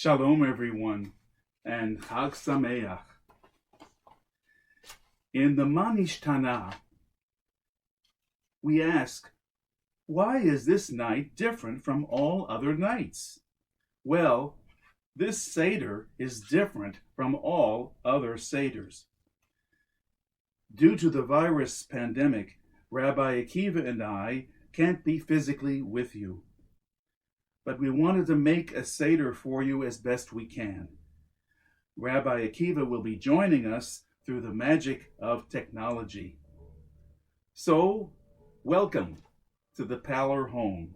Shalom, everyone, and Chag Sameach. In the Manishtana, we ask, why is this night different from all other nights? Well, this Seder is different from all other Seders. Due to the virus pandemic, Rabbi Akiva and I can't be physically with you. But we wanted to make a Seder for you as best we can. Rabbi Akiva will be joining us through the magic of technology. So, welcome to the Parlor home.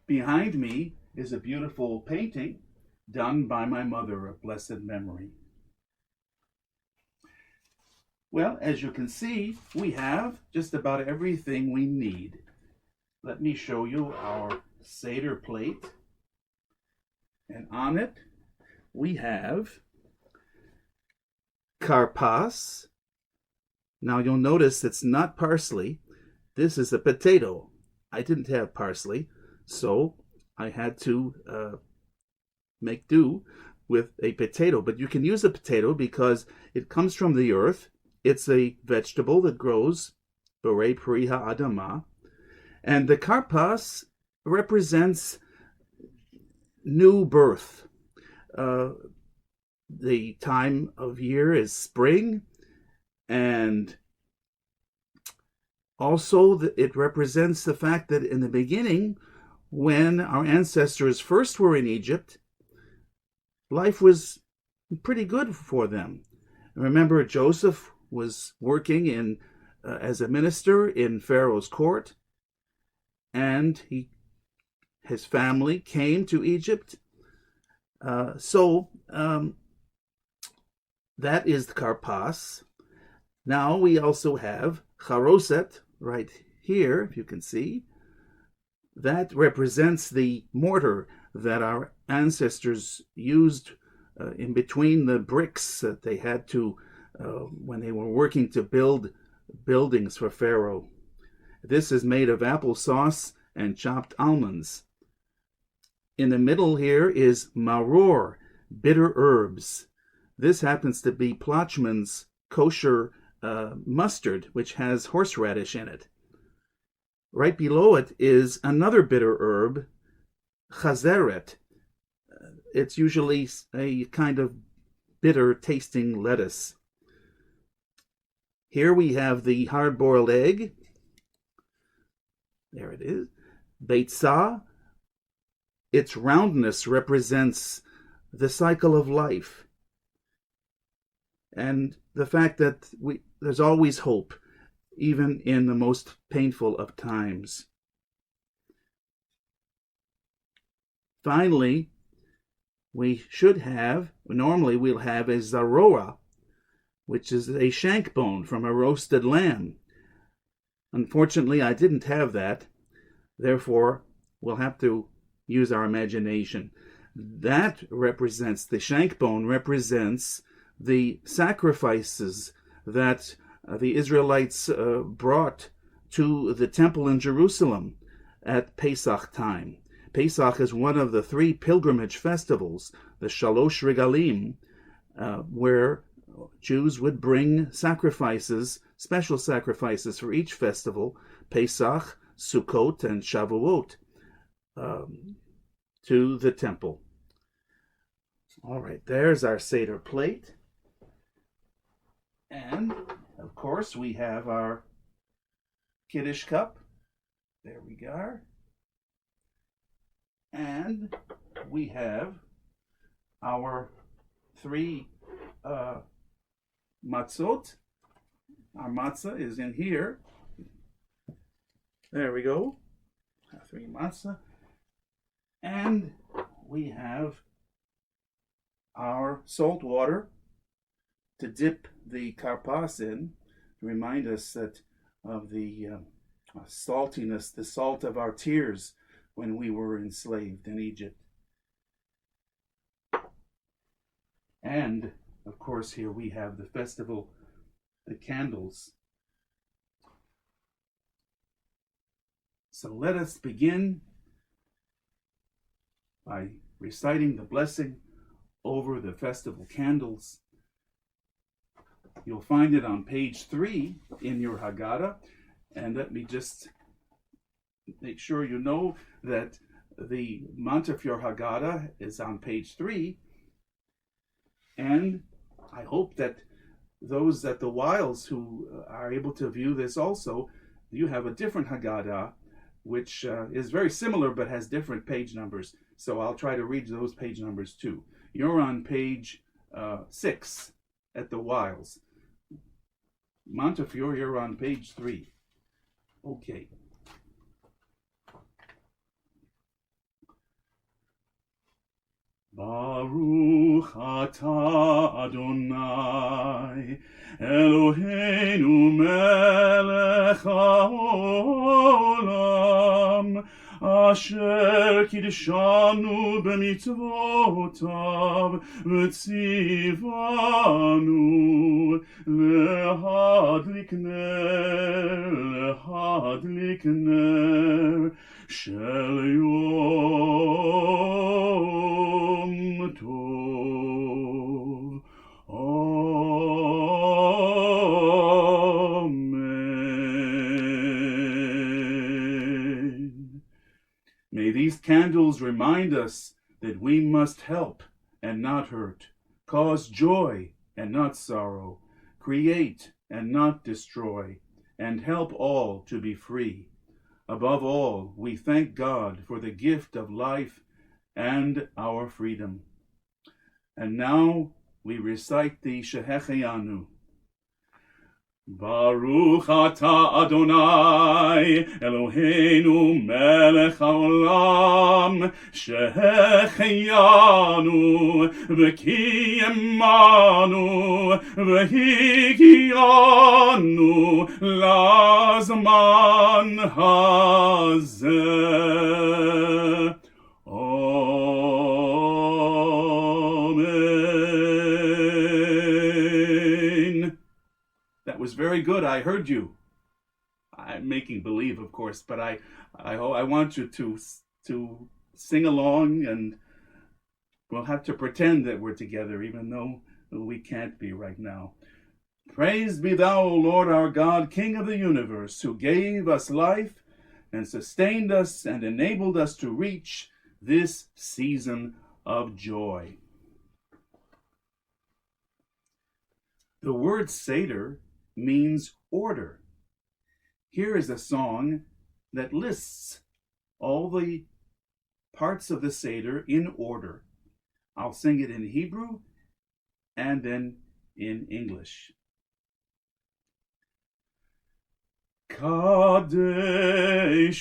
Behind me is a beautiful painting done by my mother of blessed memory. Well, as you can see, we have just about everything we need. Let me show you our Seder plate, and on it we have karpas. Now you'll notice it's not parsley. This is a potato. I didn't have parsley, so I had to make do with a potato. But you can use a potato because it comes from the earth. It's a vegetable that grows borei pri ha'adama, and the karpas represents new birth. The time of year is spring, and also it represents the fact that in the beginning, when our ancestors first were in Egypt, life was pretty good for them. Remember, Joseph was working as a minister in Pharaoh's court, and his family came to Egypt. So that is the karpas. Now we also have charoset right here, if you can see. That represents the mortar that our ancestors used in between the bricks that they had to, when they were working to build buildings for Pharaoh. This is made of applesauce and chopped almonds. In the middle here is maror, bitter herbs. This happens to be Plotchman's kosher mustard, which has horseradish in it. Right below it is another bitter herb, chazeret. It's usually a kind of bitter tasting lettuce. Here we have the hard-boiled egg. There it is. Beitzah. Its roundness represents the cycle of life and the fact that there's always hope, even in the most painful of times. Finally, normally we'll have a zaroa, which is a shank bone from a roasted lamb. Unfortunately, I didn't have that. Therefore, we'll have to use our imagination. That represents, the shank bone represents the sacrifices that the Israelites brought to the temple in Jerusalem at Pesach time. Pesach is one of the three pilgrimage festivals, the Shalosh Regalim, where Jews would bring sacrifices, special sacrifices for each festival, Pesach, Sukkot, and Shavuot, to the temple. All right, there's our Seder plate. And, of course, we have our Kiddush cup. There we go. And we have our three matzot. Our matzah is in here. There we go. Our three matzah. And we have our salt water to dip the karpas in, to remind us that of the saltiness, the salt of our tears when we were enslaved in Egypt. And, of course, here we have the festival, the candles. So let us begin by reciting the blessing over the festival candles. You'll find it on page 3 in your Haggadah. And let me just make sure you know that the Montefiore Haggadah is on page 3. And I hope that those at the Wiles who are able to view this also, you have a different Haggadah, which is very similar but has different page numbers. So I'll try to read those page numbers too. You're on page 6 at the Wiles. Montefiore, you're on page 3. Okay. Baruch atah Adonai Eloheinu melech haolam asher kidshanu b'mitzvotav v'tzivanu lehadlik ner shel yom tov. Amen. May these candles remind us that we must help and not hurt, cause joy and not sorrow, create and not destroy, and help all to be free. Above all, we thank God for the gift of life and our freedom. And now we recite the Shehecheyanu. Baruch atah Adonai Eloheinu melech haolam shehecheyanu v'kiyemanu v'higiyanu lazman hazeh. That was very good. I heard you. I'm making believe, of course, but I want you to sing along, and we'll have to pretend that we're together, even though we can't be right now. Praised be thou, O Lord our God, King of the universe, who gave us life and sustained us and enabled us to reach this season of joy. The word Seder means order. Here is a song that lists all the parts of the Seder in order. I'll sing it in Hebrew and then in English. Kadesh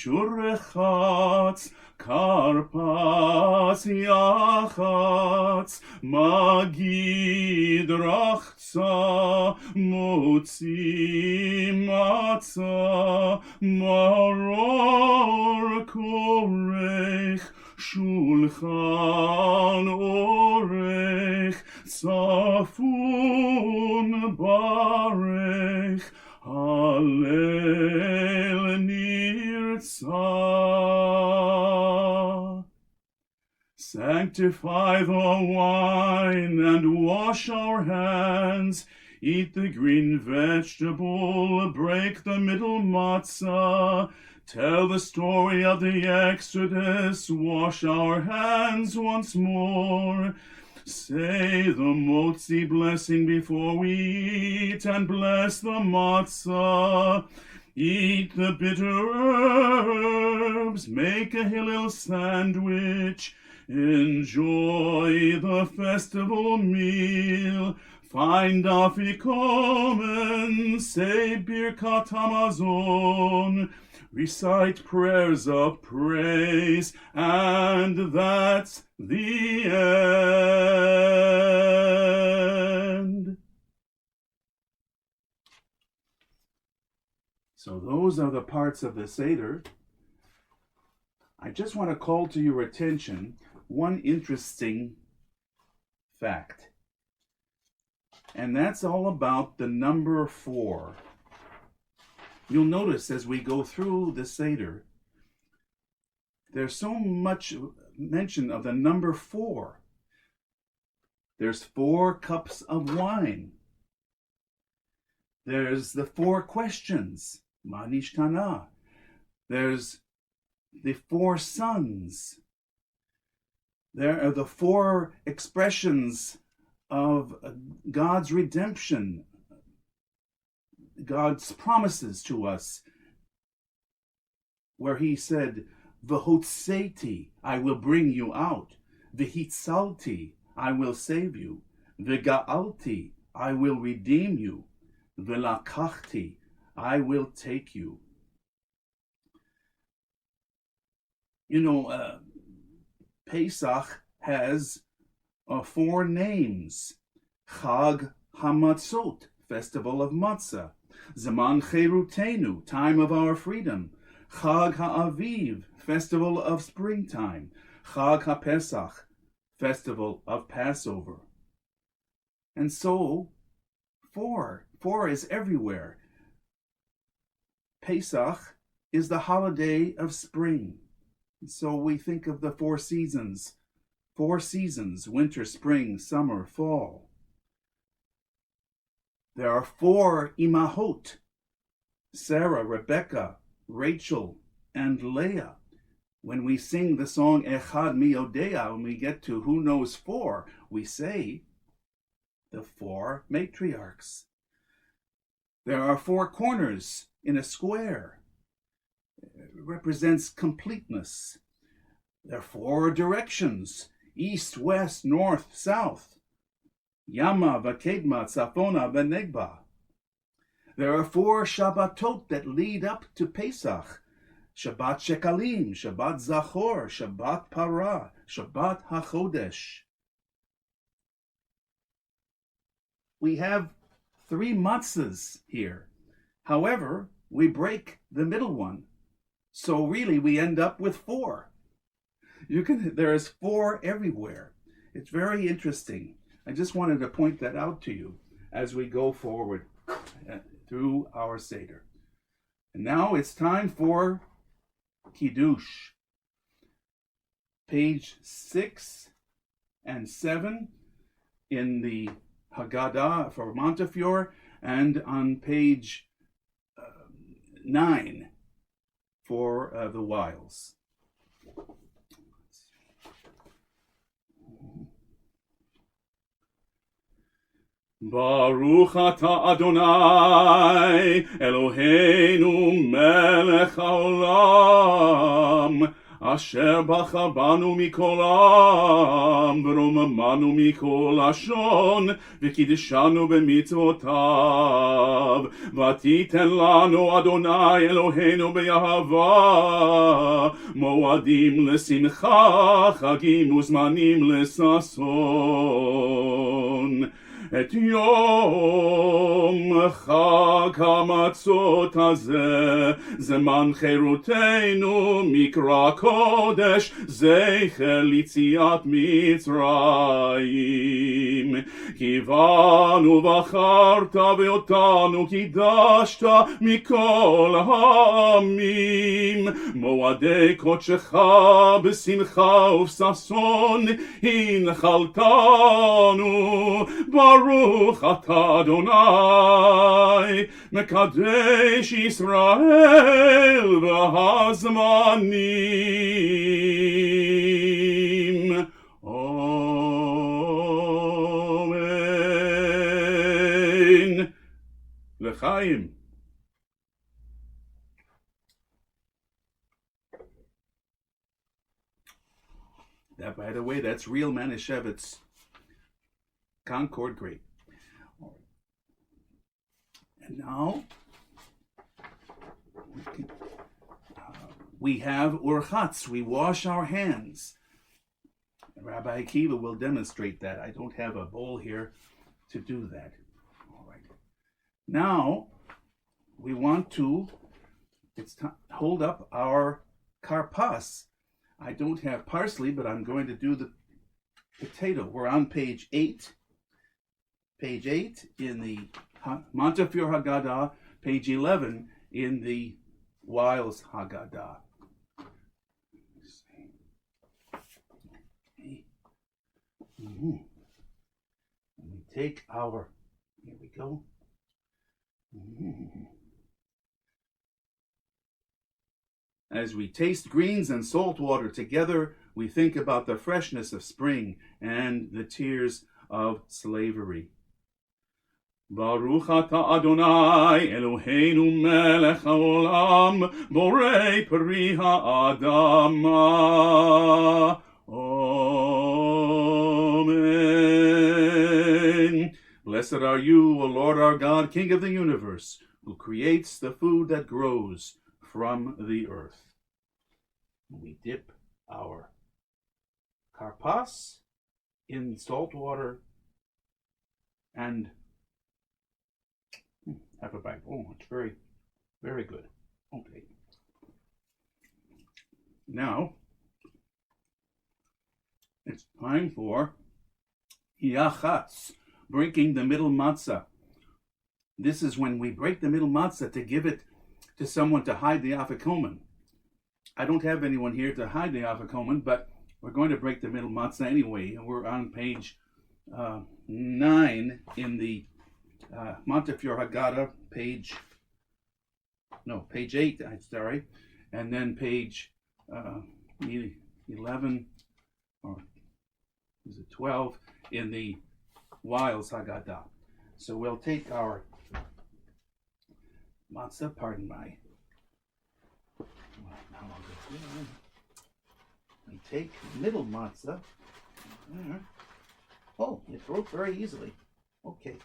urechatz karpas yachatz magid rachza motzi matzah maror korech shulchan orech tzafun barech Hallel nirtzah. Sanctify the wine and wash our hands. Eat the green vegetable, break the middle matzah. Tell the story of the Exodus, wash our hands once more. Say the motzi blessing before we eat, and bless the matzah. Eat the bitter herbs, make a Hillel sandwich. Enjoy the festival meal. Find afikomen, say birkat hamazon. Recite prayers of praise, and that's the end. So those are the parts of the Seder. I just want to call to your attention one interesting fact. And that's all about the number 4. You'll notice as we go through the Seder, there's so much mention of the number 4. There's 4 cups of wine. There's the 4 questions, Ma nishtana. There's the 4 sons. There are the 4 expressions of God's redemption, God's promises to us, where he said, V'hotseti, I will bring you out. V'hitzalti, I will save you. V'ga'alti, I will redeem you. V'lakachti, I will take you. You know, Pesach has 4 names. Chag HaMatzot, Festival of Matzah. Zaman Cherutenu, Time of our Freedom. Chag HaAviv, Festival of Springtime. Chag HaPesach, Festival of Passover. And so, 4 is everywhere. Pesach is the holiday of spring. So we think of the 4 seasons. 4 seasons, winter, spring, summer, fall. There are 4 imahot, Sarah, Rebecca, Rachel, and Leah. When we sing the song Echad Mi Yodea, when we get to who knows 4, we say the 4 matriarchs. There are 4 corners in a square. It represents completeness. There are 4 directions, east, west, north, south. Yama, Vakedma, Tzafona, Venegba. There are 4 Shabbatot that lead up to Pesach. Shabbat Shekalim, Shabbat Zachor, Shabbat Parah, Shabbat HaChodesh. We have 3 matzahs here. However, we break the middle one. So really we end up with 4. There is 4 everywhere. It's very interesting. I just wanted to point that out to you as we go forward through our Seder. And now it's time for Kiddush. Page 6 and 7 in the Haggadah for Montefiore, and on page 9 for the Wiles. Baruch atah Adonai Eloheinu melech haolam asher bacha banu mikol am v'romamanu mikol lashon v'kiddeshanu b'mitzvotav v'titen lanu Adonai Eloheinu b'yahava moadim l'simcha chagim uzmanim l'sason. Et yom chag hamatzot hazeh zeman cherutenu mikra kodesh zecher litziat Mitzrayim kivanu vacharta veotanu kidashta mikol ha'amim moadei kodshecha b'simcha uv'sason hinchaltanu Baruch atah Adonai, Mekadesh Yisrael v'hazmanim. Amen. L'chaim. That, by the way, that's real Manischewitz. Concord grape. And now we have urchatz. We wash our hands. Rabbi Akiva will demonstrate that. I don't have a bowl here to do that. All right. Now we want to hold up our karpas. I don't have parsley, but I'm going to do the potato. We're on page 8. Page 8 in the Montefiore Haggadah, page 11 in the Wiles Haggadah. take our, here we go. As we taste greens and salt water together, we think about the freshness of spring and the tears of slavery. Baruch atah Adonai Eloheinu melech haolam borei peri ha'adama. Amen. Blessed are you, O Lord our God, King of the universe, who creates the food that grows from the earth. We dip our karpas in salt water and have a bite. Oh, it's very, very good. Okay. Now, it's time for yachatz, breaking the middle matzah. This is when we break the middle matzah to give it to someone to hide the afikomen. I don't have anyone here to hide the afikomen, but we're going to break the middle matzah anyway. We're on page 9 in the Montefiore Haggadah, page 8, I'm sorry, and then page 11, or is it 12, in the Wiles Haggadah. So we'll take our matzah, pardon my, we take middle matzah. Oh, it broke very easily. Okay.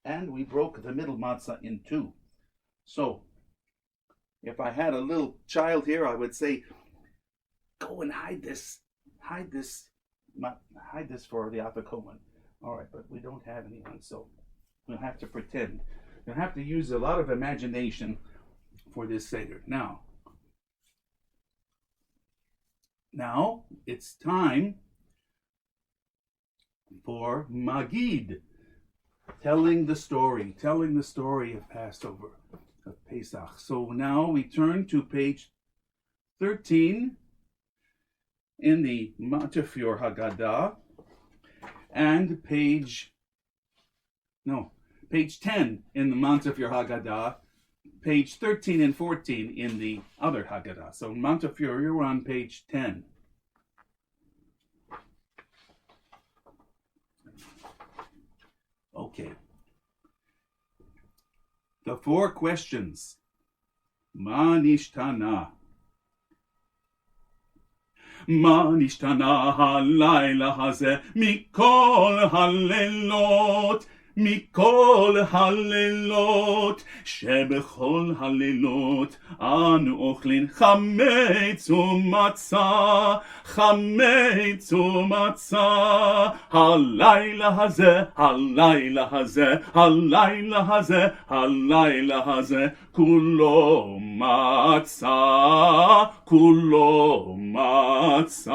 And we broke the middle matzah in two. So, if I had a little child here, I would say, go and hide this for the afikomen. All right, but we don't have anyone, so we'll have to pretend. We'll have to use a lot of imagination for this Seder. Now it's time for Magid, telling the story of Passover, of Pesach. So now we turn to page 13 in the Montefiore Haggadah, and page 10 in the Montefiore Haggadah, page 13 and 14 in the other Haggadah. So Montefiore, you're on page 10. Okay. The 4 questions. Ma nishtana? Ma nishtana halayla hazeh mikol halelot? מכל הלילות, שבכל הלילות אנו אוכלים חמץ ומצה, חמץ ומצה. הלילה הזה, הלילה הזה, הלילה הזה, הלילה הזה, כולו מצה, כולו מצה.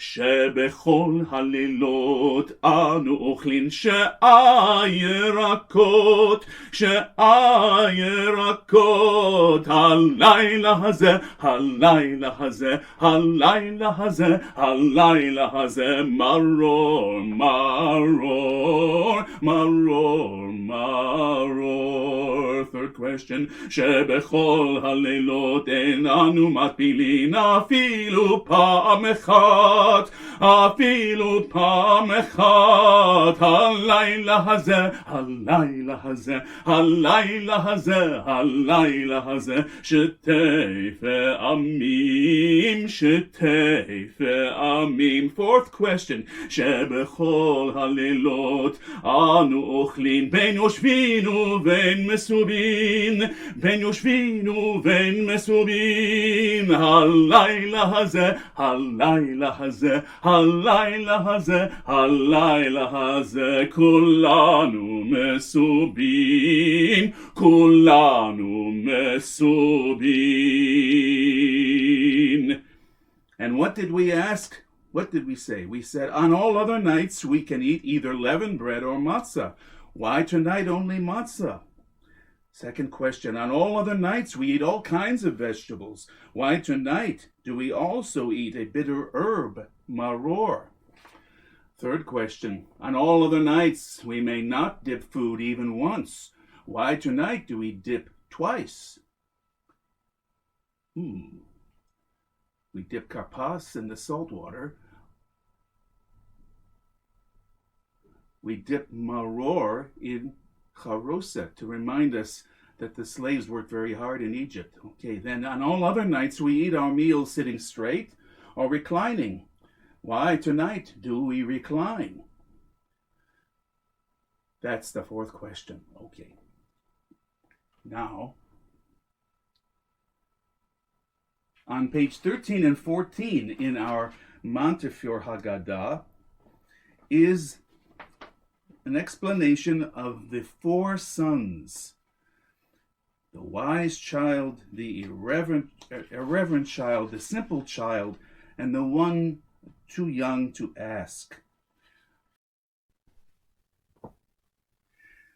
שבכל הלילות אנו אוכלים שעה ירקות, שעה ירקות. הלילה הזה, הלילה הזה, הלילה הזה, הלילה הזה, מרור, מרור, מרור, מרור. Third question, שבכל הלילות אין אנו מטבילין אפילו פעם אחת, אפילו פעם אחת. הלילה הזה, הלילה הזה, הלילה הזה, הלילה הזה, שתי פעמים, שתי פעמים. Fourth question, שבכל הלילות אנו אוכלים בין יושבין ובין מסובין, בין יושבין ובין מסובין. הלילה הזה, הלילה הזה, הלילה הזה, הלילה הזה, כולנו מסובין, כולנו מסובין. And what did we ask? What did we say? We said, on all other nights we can eat either leavened bread or matzah. Why tonight only matzah? Second question, on all other nights we eat all kinds of vegetables. Why tonight do we also eat a bitter herb, maror? Third question. On all other nights, we may not dip food even once. Why tonight do we dip twice? We dip karpas in the salt water. We dip maror in charoset to remind us that the slaves worked very hard in Egypt. Okay, then on all other nights, we eat our meals sitting straight or reclining. Why tonight do we recline? That's the fourth question. Okay. Now, on page 13 and 14 in our Montefiore Haggadah is an explanation of the four sons. The wise child, the irreverent child, the simple child, and the one too young to ask.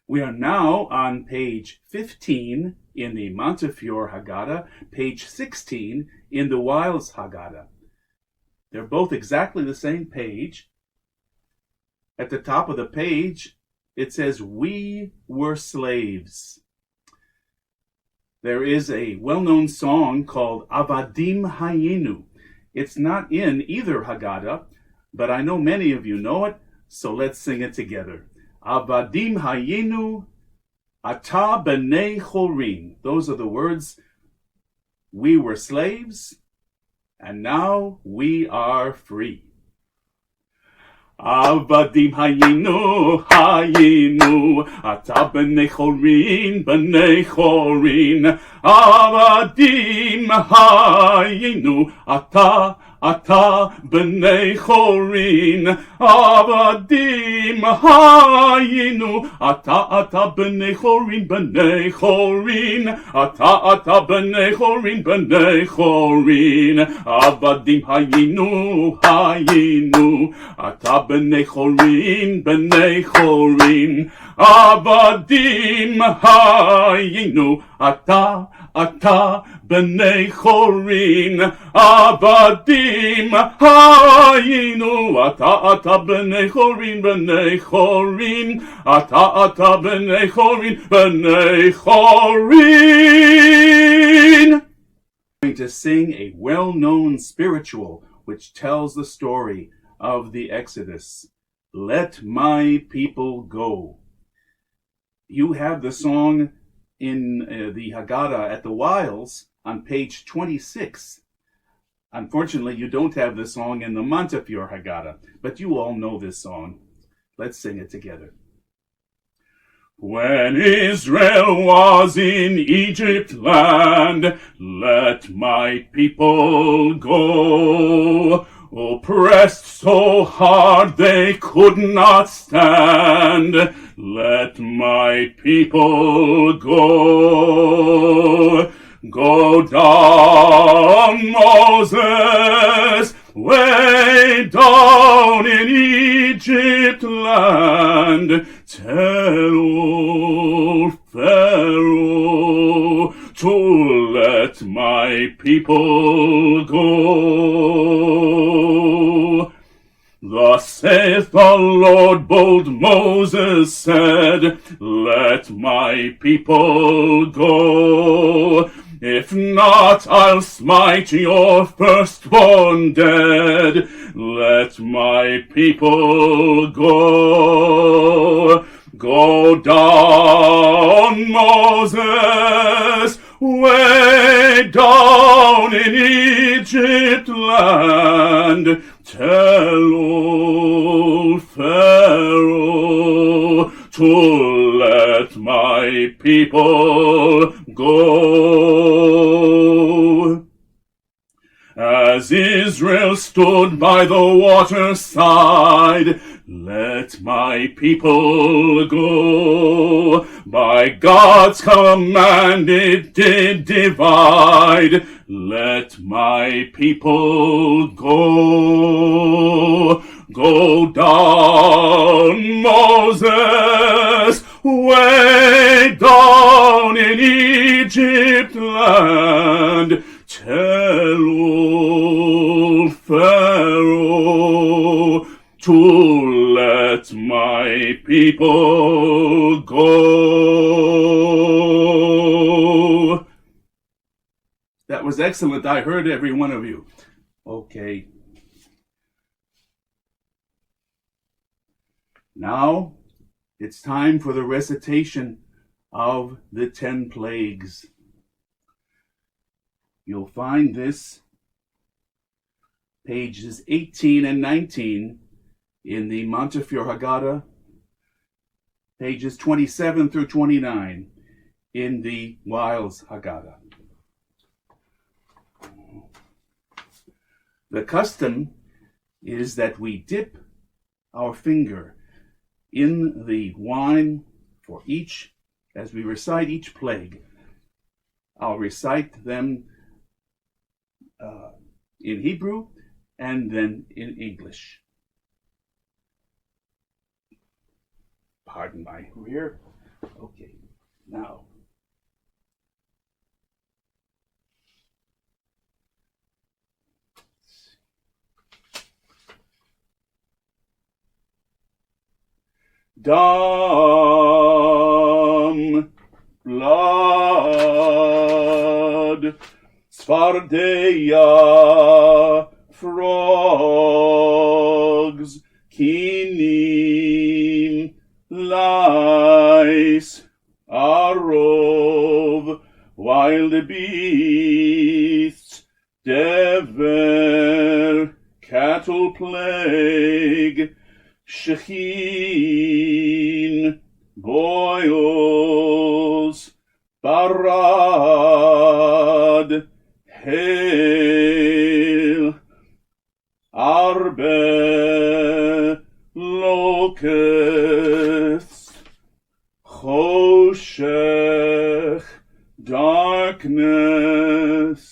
We are now on page 15 in the Montefiore Haggadah, page 16 in the Wiles Haggadah. They're both exactly the same page. At the top of the page, it says, "We were slaves." There is a well-known song called Avadim Hayinu. It's not in either Haggadah, but I know many of you know it, so let's sing it together. Avadim Hayinu, Ata B'nei Chorin. Those are the words. We were slaves, and now we are free. Avadim hayinu, ata b'nei chorin, Avadim hayinu, ata b'nei chorin, Avadim hayinu, ata b'nei chorin, ata b'nei chorin, Avadim hayinu, ata b'nei chorin, Avadim hayinu, ata b'nei chorin, Avadim hayinu, ata b'nei chorin, ata b'nei chorin. I'm going to sing a well-known spiritual which tells the story of the Exodus. Let my people go. You have the song in the Haggadah at the Wiles on page 26. Unfortunately, you don't have the song in the Montefiore Haggadah, but you all know this song. Let's sing it together. When Israel was in Egypt land, let my people go. Oppressed so hard they could not stand, let my people go. Go down, Moses, way down in Egypt land. Tell old Pharaoh to let my people go. Thus saith the Lord, bold Moses said, let my people go. If not, I'll smite your firstborn dead. Let my people go. Go down, Moses, way down in Egypt land. Tell old Pharaoh to let my people go. As Israel stood by the waterside, let my people go. By God's command it did divide. Let my people go. Go down, Moses, way down in Egypt land. Tell old Pharaoh to let my people go. That was excellent. I heard every one of you. Okay. Now it's time for the recitation of the 10 plagues. You'll find this pages 18 and 19 in the Montefiore Haggadah, pages 27 through 29 in the Wiles Haggadah. The custom is that we dip our finger in the wine for each, as we recite each plague. I'll recite them in Hebrew and then in English. Pardon my rear. Okay, now. Dam, blood, Svardeya, frogs, kinim, lice, arov, wild beasts, dever, cattle plague, shechin, boils, barad, hail, arbe, locusts, choshech, darkness,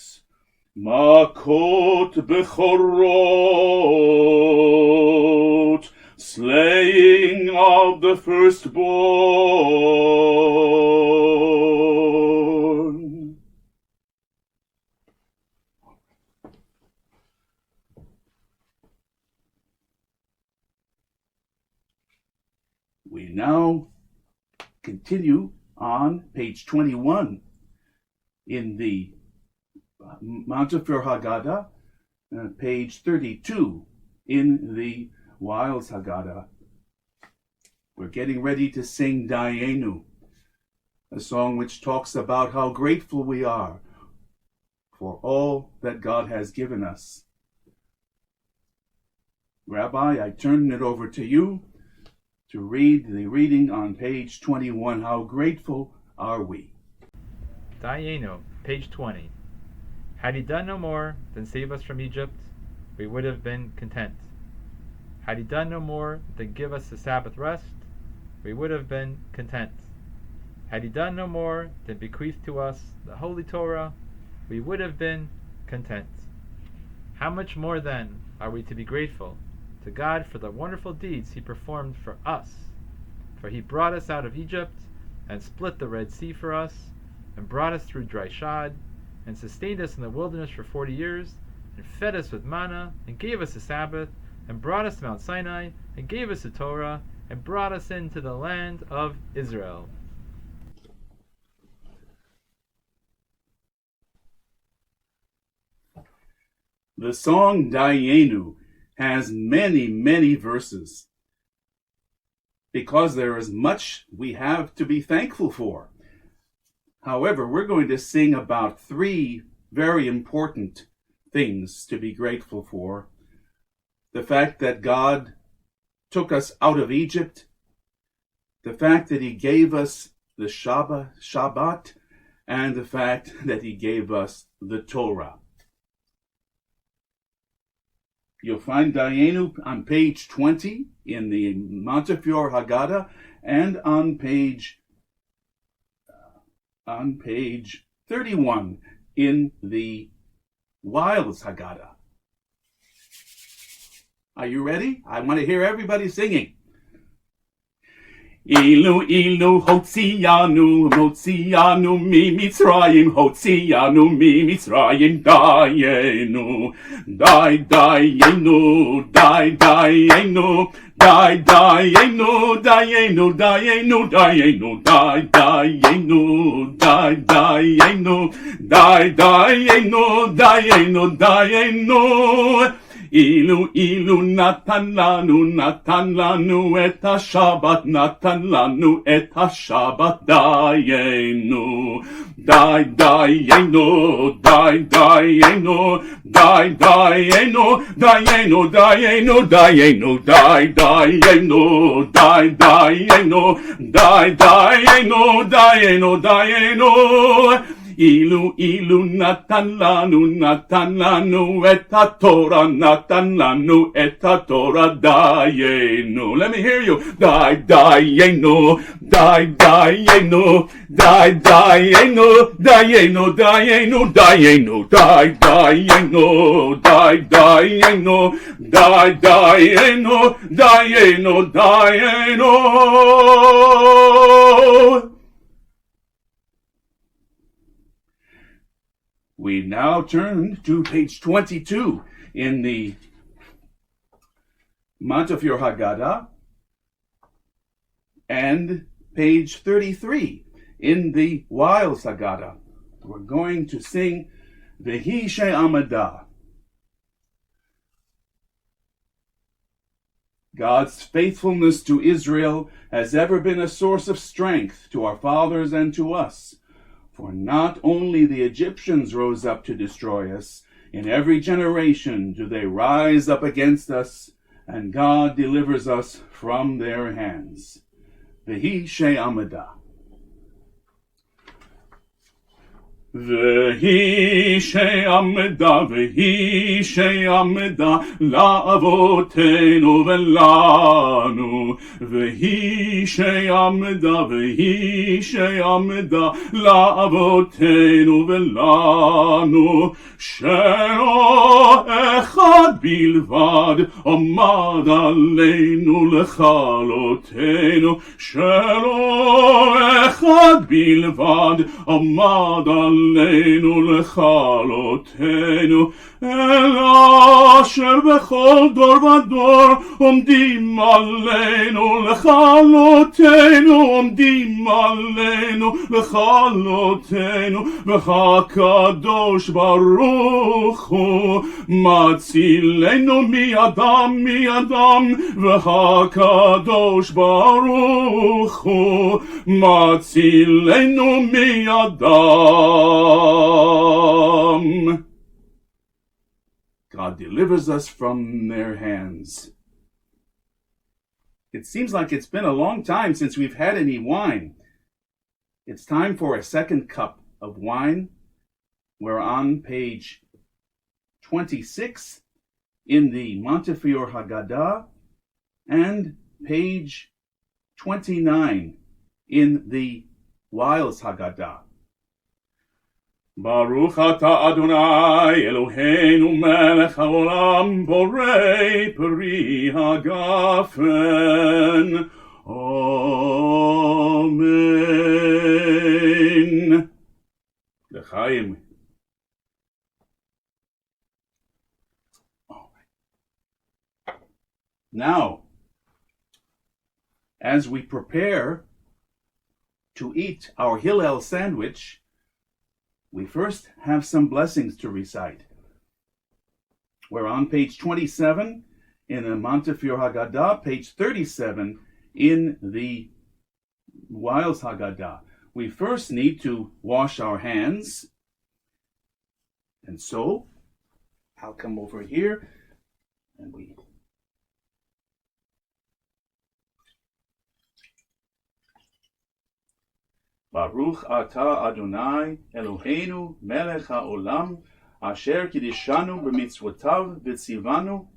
makot bechorot, slaying of the firstborn. We now continue on page 21 in the Montefiore Haggadah, page 32 in the Wiles Haggadah. We're getting ready to sing Dayenu, a song which talks about how grateful we are for all that God has given us. Rabbi, I turn it over to you to read the reading on page 21. How grateful are we? Dayenu, page 20. Had he done no more than save us from Egypt, we would have been content. Had he done no more than give us the Sabbath rest, we would have been content. Had he done no more than bequeath to us the Holy Torah, we would have been content. How much more then are we to be grateful to God for the wonderful deeds he performed for us? For he brought us out of Egypt, and split the Red Sea for us, and brought us through dry shod, and sustained us in the wilderness for 40 years, and fed us with manna, and gave us the Sabbath, and brought us to Mount Sinai, and gave us the Torah, and brought us into the land of Israel. The song Dayenu has many, many verses because there is much we have to be thankful for. However, we're going to sing about 3 very important things to be grateful for. The fact that God took us out of Egypt, the fact that he gave us the Shabbat, and the fact that he gave us the Torah. You'll find Dayenu on page 20 in the Montefiore Haggadah, and on page 31 in the Wiles Haggadah. Are you ready? I want to hear everybody singing. Ilu ilu hotzianu motzianu mi Mitzrayim hotzianu mi Mitzrayim dayenu dayenu dayenu dayenu, dayenu, dayenu, dayenu, dayenu, dayenu, dayenu, dayenu. Ilu natan lanu et ha-Shabbat, natan lanu et ha-Shabbat, dayenu, dayenu, dayenu, dayenu, dayenu, dayenu, dayenu, dayenu, dayenu, dayenu, dayenu. Ilu natan lanu et ha-Torah, natan lanu et ha-Torah, dayenu. Let me hear you. Dayenu, dayenu, dayenu, dayenu, dayenu, dayenu, dayenu, dayenu, dayenu. We now turn to page 22 in the Montefiore Haggadah and page 33 in the Wiles Haggadah. We're going to sing V'hi she'amada. God's faithfulness to Israel has ever been a source of strength to our fathers and to us. For not only the Egyptians rose up to destroy us, in every generation do they rise up against us, and God delivers us from their hands. V'hi she'amada. V'hi she'amada, v'hi she'amada, la'avotenu v'lanu. V'hi she'amada, v'hi she'amada, la'avotenu v'lanu. She'lo echad bilvad, amad aleinu lechalotenu. She'lo echad bilvad, amad aleinu lechalotenu. El asher bechol dor vador omdim aleinu lechalotenu, omdim aleinu lechalotenu. V'hakadosh baruch hu matzilenu mi'adam, v'hakadosh baruch hu matzilenu mi'adam. God delivers us from their hands. It seems like it's been a long time since we've had any wine. It's time for a second cup of wine. We're on page 26 in the Montefiore Haggadah and page 29 in the Wiles Haggadah. Baruch atah Adonai Eloheinu melech haolam borei peri hagafen. Amen. L'chaim. Now, as we prepare to eat our Hillel sandwich, we first have some blessings to recite. We're on page 27 in the Montefiore Haggadah, page 37 in the Wiles Haggadah. We first need to wash our hands. And so, I'll come over here and we Baruch atah Adonai Eloheinu melech haolam asher kiddushanu b'mitzvotav v'tzivanu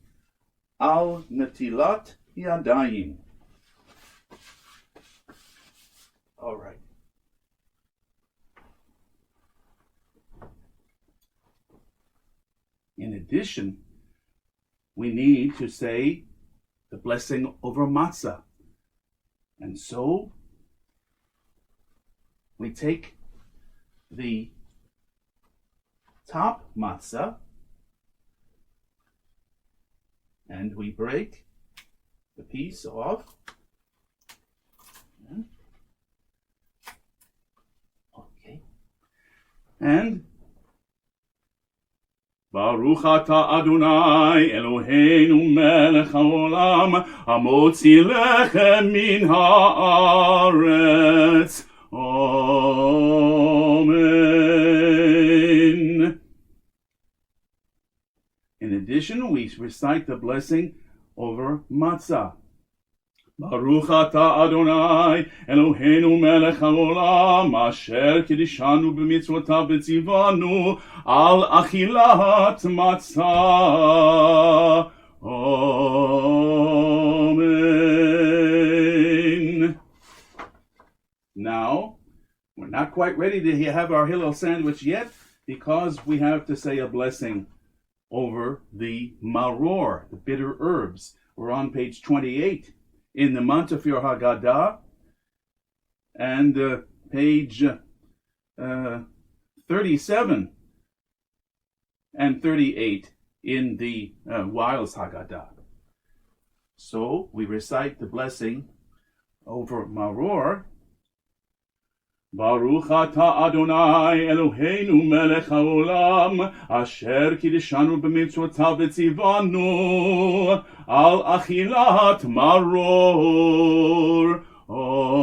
al netilat yadayim. All right. In addition, we need to say the blessing over matzah. And so, we take the top matzah and we break the piece off. Okay. And Baruch atah Adonai Eloheinu melech haolam hamotzi lechem min haaretz. Amen. In addition, we recite the blessing over matzah. Baruch atah Adonai Eloheinu melech haolam asher kiddushanu b'mitzvotav v'tzivanu al achilat matzah. Amen. Now, we're not quite ready to have our Hillel sandwich yet because we have to say a blessing over the maror, the bitter herbs. We're on page 28 in the Montefiore Seder and page 37 and 38 in the Wiles Haggadah. So we recite the blessing over maror. Baruch atah Adonai Eloheinu melech haolam asher kiddushanu b'mitzvotav v'tzivanu al achilat maror. Amen.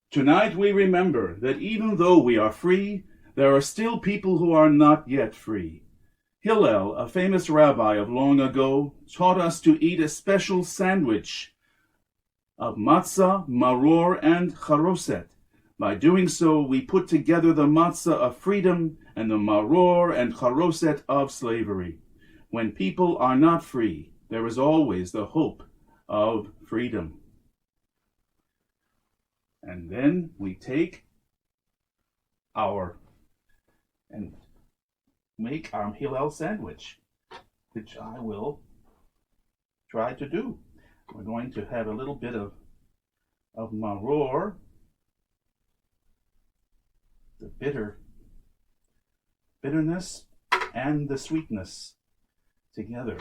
Tonight we remember that even though we are free, there are still people who are not yet free. Hillel, a famous rabbi of long ago, taught us to eat a special sandwich of matzah, maror, and charoset. By doing so, we put together the matzah of freedom and the maror and charoset of slavery. When people are not free, there is always the hope of freedom. And then we take and make our Hillel sandwich, which I will try to do. We're going to have a little bit of maror, the bitterness and the sweetness together.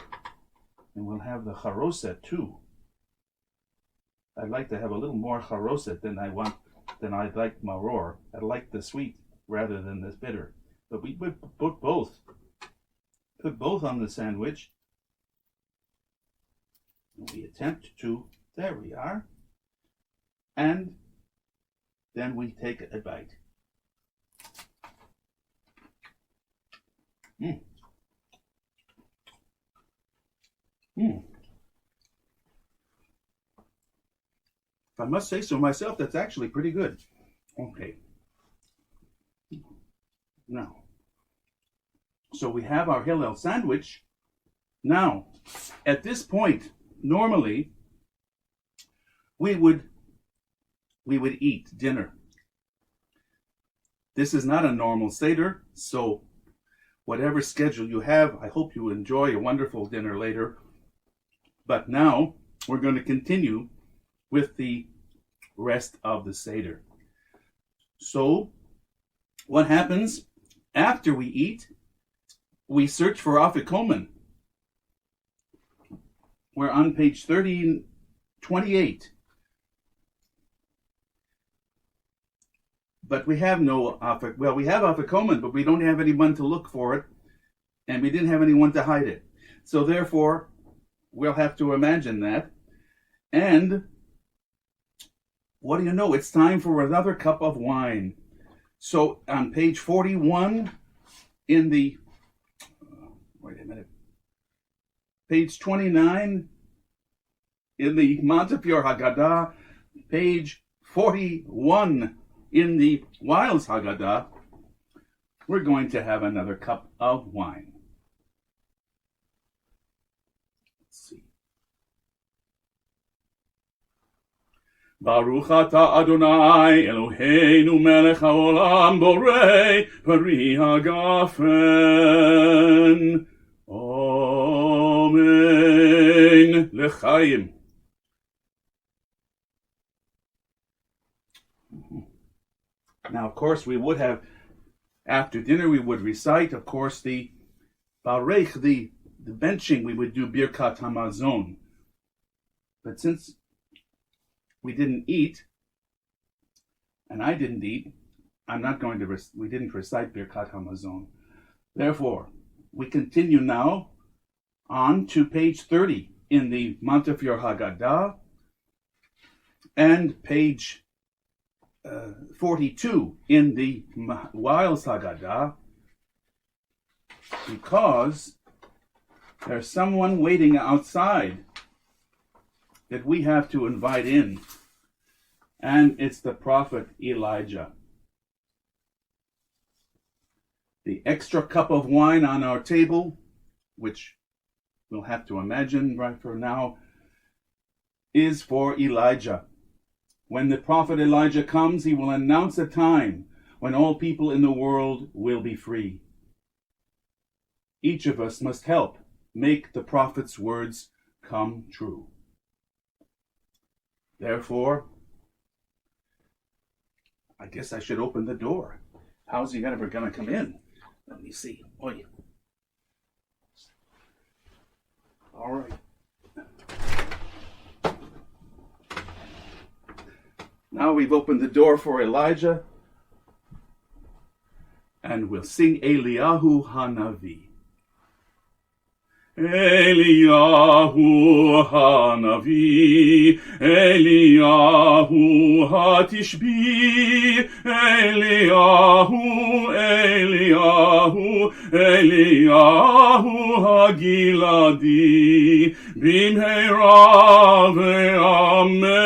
And we'll have the charoset too. I'd like to have a little more charoset than I'd like maror. I'd like the sweet rather than this bitter. But we would put both on the sandwich. We attempt to, there we are, and then we take a bite. If I must say so myself, that's actually pretty good. Okay. Now, so we have our Hillel sandwich. Now, at this point, normally, we would eat dinner. This is not a normal Seder, so whatever schedule you have, I hope you enjoy a wonderful dinner later. But now, we're going to continue with the rest of the Seder. So, what happens after we eat? We search for afikomen. We're on page 28. But we have no we have afikomen, but we don't have anyone to look for it, and we didn't have anyone to hide it. So therefore, we'll have to imagine that. And what do you know? It's time for another cup of wine. So on page 41 in the, page 29 in the Montefiore Haggadah, page 41 in the Wiles Haggadah, we're going to have another cup of wine. Let's see. Baruch atah Adonai Eloheinu melech haolam borei pari hagafen. Amen. L'chaim. Now, of course, we would have, after dinner, we would recite, of course, the Barech, the benching, we would do Birkat Hamazon. But since we didn't eat, and I didn't eat, we didn't recite Birkat Hamazon. Therefore, we continue now on to page 30 in the Montefiore Haggadah and page 42 in the Wiles Haggadah, because there's someone waiting outside that we have to invite in, and it's the prophet Elijah. The extra cup of wine on our table, which we'll have to imagine right for now, is for Elijah. When the prophet Elijah comes, he will announce a time when all people in the world will be free. Each of us must help make the prophet's words come true. Therefore, I guess I should open the door. How's he ever going to come in? Let me see. Oy. All right. Now we've opened the door for Elijah, and we'll sing Eliyahu Hanavi. Eliyahu Hanavi, Eliyahu Hatishbi, Eliyahu, Eliyahu, Eliyahu Hagiladi, Bimheira ve'amenu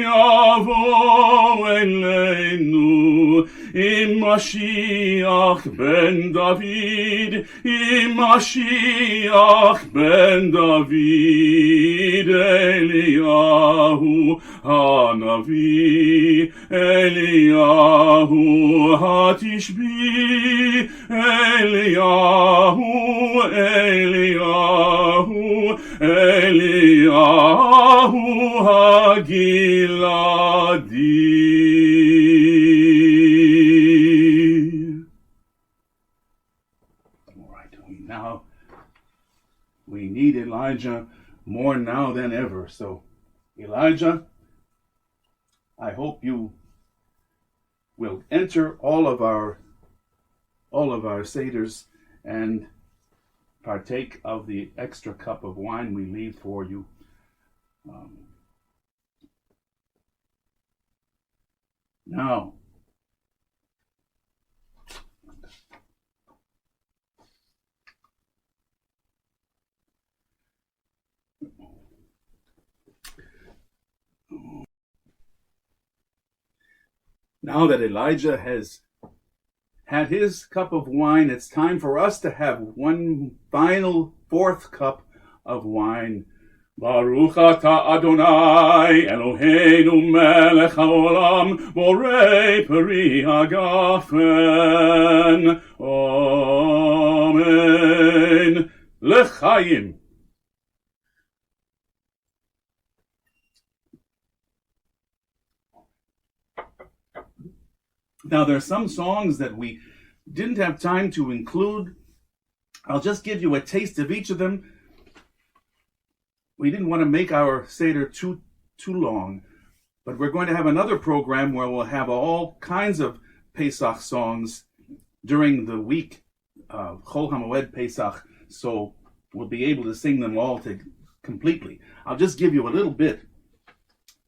yavo eleinu, Im Mashiach ben David, Im Mashiach ben David, Eliyahu Hanavi, Eliyahu Hatishbi, Eliyahu, Eliyahu, Eliyahu Hagiladi. We need Elijah more now than ever. So, Elijah, I hope you will enter all of our seders and partake of the extra cup of wine we leave for you. Now, now that Elijah has had his cup of wine, it's time for us to have one final fourth cup of wine. Baruch atah Adonai Eloheinu melech haolam borei peri hagafen. Amen. L'chaim. Now, there are some songs that we didn't have time to include. I'll just give you a taste of each of them. We didn't want to make our Seder too long, but we're going to have another program where we'll have all kinds of Pesach songs during the week of Chol HaMoed Pesach, so we'll be able to sing them all completely. I'll just give you a little bit.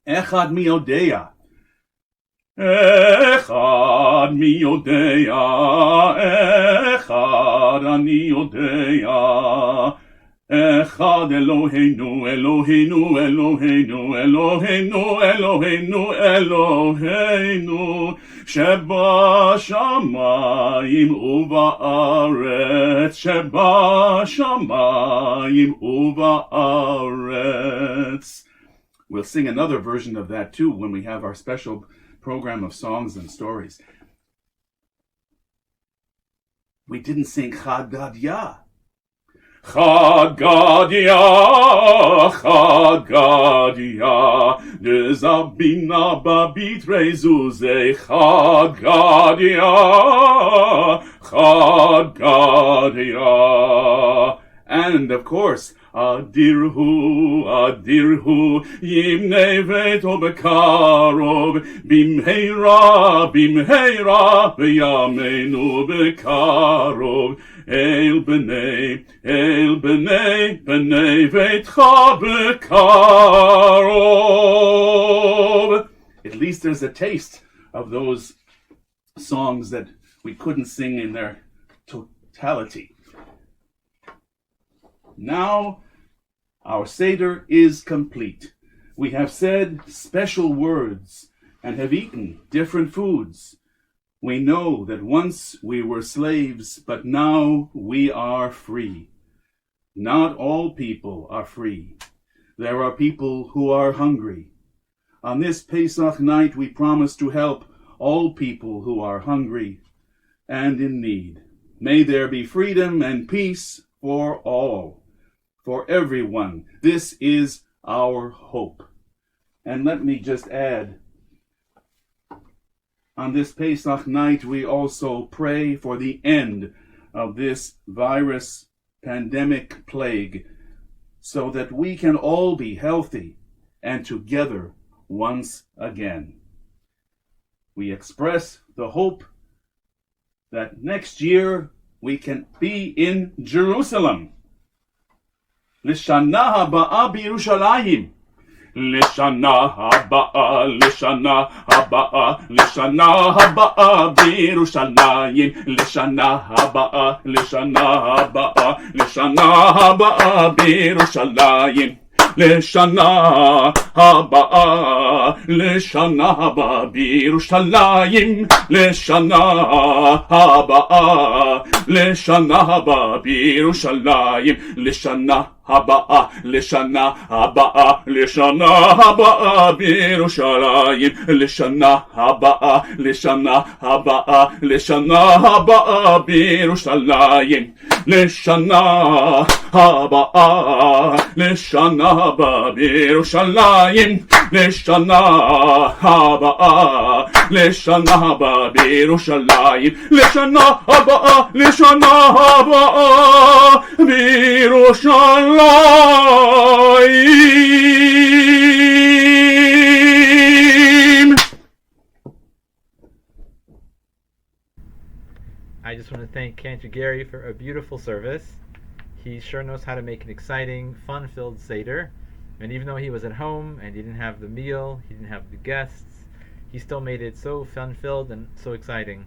Echad mi yodeya. Echad mi yodeya, Echad ani yodeya, Echad Eloheinu, Eloheinu, Eloheinu, Eloheinu, Eloheinu, Eloheinu, Sheba shamayim uba'aretz, Sheba shamayim uba'aretz. We'll sing another version of that too when we have our special program of songs and stories. We didn't sing Chad Gadya. Chad Gadya, Chad Gadya, de Zabina babit rezuze. Chad Gadya, Chad Gadira. And of course, Adirhu, Yimnei Veto Bekarov, Bimheira, B'yameinu Bekarov, El B'nei Veitcha Bekarov. At least there's a taste of those songs that we couldn't sing in their totality. Now, our Seder is complete. We have said special words and have eaten different foods. We know that once we were slaves, but now we are free. Not all people are free. There are people who are hungry. On this Pesach night, we promise to help all people who are hungry and in need. May there be freedom and peace for all. For everyone. This is our hope. And let me just add, on this Pesach night, we also pray for the end of this virus pandemic plague, so that we can all be healthy and together once again. We express the hope that next year we can be in Jerusalem. לשנה הבאה בירושלים. לשנה הבאה, לשנה הבאה, לשנה הבאה בירושלים. לשנה הבאה, לשנה הבאה, לשנה הבאה בירושלים. לשנה הבאה, לשנה הבאה בירושלים. לשנה הבאה, לשנה הבאה בירושלים. לשנה הבאה, לשנה הבאה, לשנה הבאה בירושלים. לשנה הבאה, לשנה הבאה, לשנה הבאה בירושלים. לשנה הבאה, לשנה הבאה בירושלים. לשנה הבאה, לשנה הבאה בירושלים. לשנה הבאה, לשנה הבאה בירושלים. I just want to thank Cantor Gary for a beautiful service. He sure knows how to make an exciting, fun-filled Seder. And even though he was at home and he didn't have the meal, he didn't have the guests, he still made it so fun-filled and so exciting.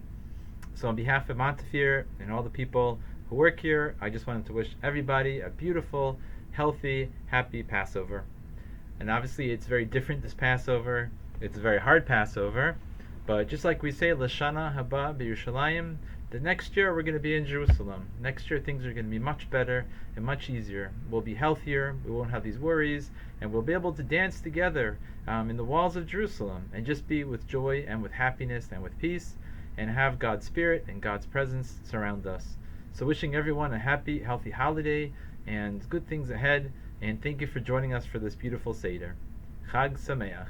So on behalf of Montefiore and all the people who work here, I just wanted to wish everybody a beautiful, healthy, happy Passover. And obviously it's very different this Passover. It's a very hard Passover. But just like we say, L'shana haba b'Yerushalayim, the next year we're going to be in Jerusalem. Next year things are going to be much better and much easier. We'll be healthier, we won't have these worries, and we'll be able to dance together in the walls of Jerusalem and just be with joy and with happiness and with peace and have God's Spirit and God's presence surround us. So wishing everyone a happy, healthy holiday and good things ahead, and thank you for joining us for this beautiful Seder. Chag Sameach.